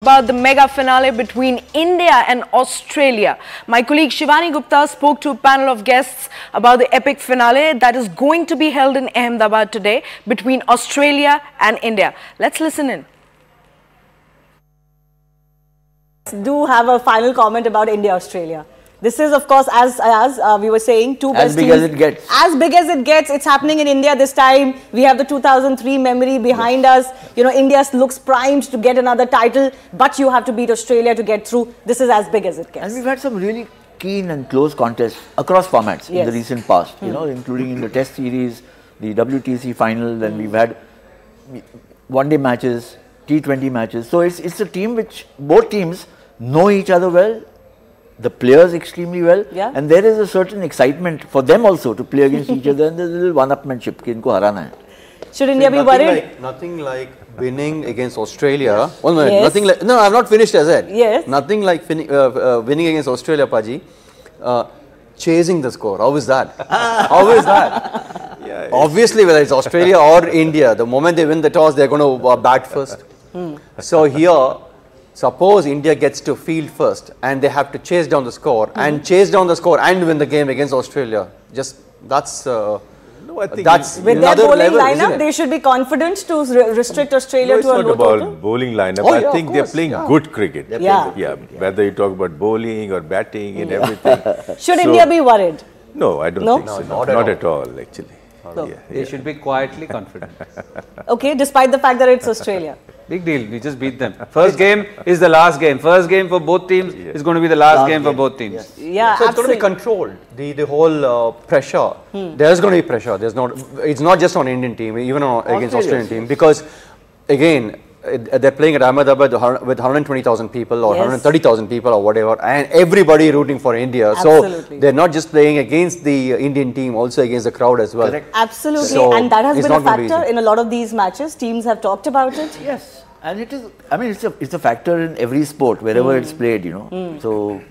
about the mega finale between India and Australia. My colleague Shivani Gupta spoke to a panel of guests about the epic finale that is going to be held in Ahmedabad today between Australia and India. Let's listen in. Do have a final comment about India-Australia. This is, of course, as we were saying, two best teams. As big as it gets. As big as it gets. It's happening in India this time. We have the 2003 memory behind us. You know, India looks primed to get another title, but you have to beat Australia to get through. This is as big as it gets. And we've had some really keen and close contests across formats in the recent past, you know, including in the Test series, the WTC final, then we've had one-day matches, T20 matches. So it's a team which both teams know each other well, the players extremely well, and there is a certain excitement for them also to play against each other, and there's a little one-upmanship ki inko harana hai. Should India be worried? Nothing like winning against Australia. Oh, no, nothing like, no, I've not finished as yet. Yes. Nothing like winning against Australia, Paji. Chasing the score. How is that? How is that? Obviously, whether it's Australia or India, the moment they win the toss, they're going to bat first. So here, suppose India gets to field first and they have to chase down the score and chase down the score and win the game against Australia. Just that's that's with their bowling lineup, they should be confident to restrict Australia to a low total. It's not about bowling lineup. I think they're playing good cricket. Whether you talk about bowling or batting and everything. Should India be worried? No, I don't think so. Not at all, actually. They should be quietly confident. Okay, despite the fact that it's Australia. Big deal. We just beat them. First game is the last game. First game for both teams is going to be the last game for both teams. Yeah, so it's going to be controlled. The whole pressure. There's going to be pressure. There's not. It's not just on Indian team, even against Australian team, because again they're playing at Ahmedabad with 120,000 people or 130,000 people or whatever, and everybody rooting for India. So they're not just playing against the Indian team, also against the crowd as well. Correct. Absolutely, so and that has been a factor in a lot of these matches. Teams have talked about it. Yes, and it is. I mean, it's a factor in every sport wherever it's played. You know, so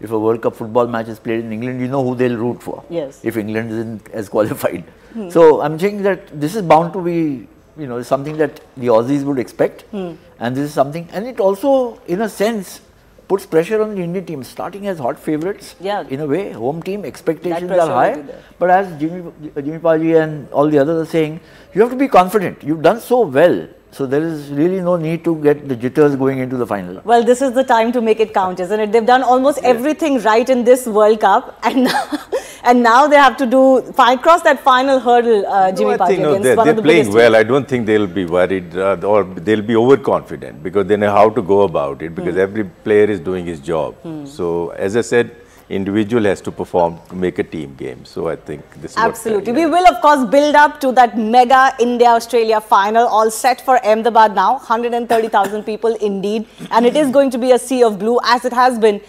if a World Cup football match is played in England, you know who they'll root for. Yes. If England isn't as qualified, so I'm saying that this is bound to be. You know, something that the Aussies would expect, and this is something, and it also, in a sense, puts pressure on the Indian team, starting as hot favourites. In a way, home team expectations are high, but as Jimmy Paji and all the others are saying, you have to be confident. You've done so well, so there is really no need to get the jitters going into the final. Well, this is the time to make it count, isn't it? They've done almost everything right in this World Cup, and now they have to cross that final hurdle, Jimmy Paji, against one of the playing biggest well. I don't think they'll be worried or they'll be overconfident because they know how to go about it, because every player is doing his job. So, as I said, individual has to perform to make a team game. So I think this is absolutely. We will, of course, build up to that mega India-Australia final, all set for Ahmedabad now. 130,000 people indeed. And it is going to be a sea of blue, as it has been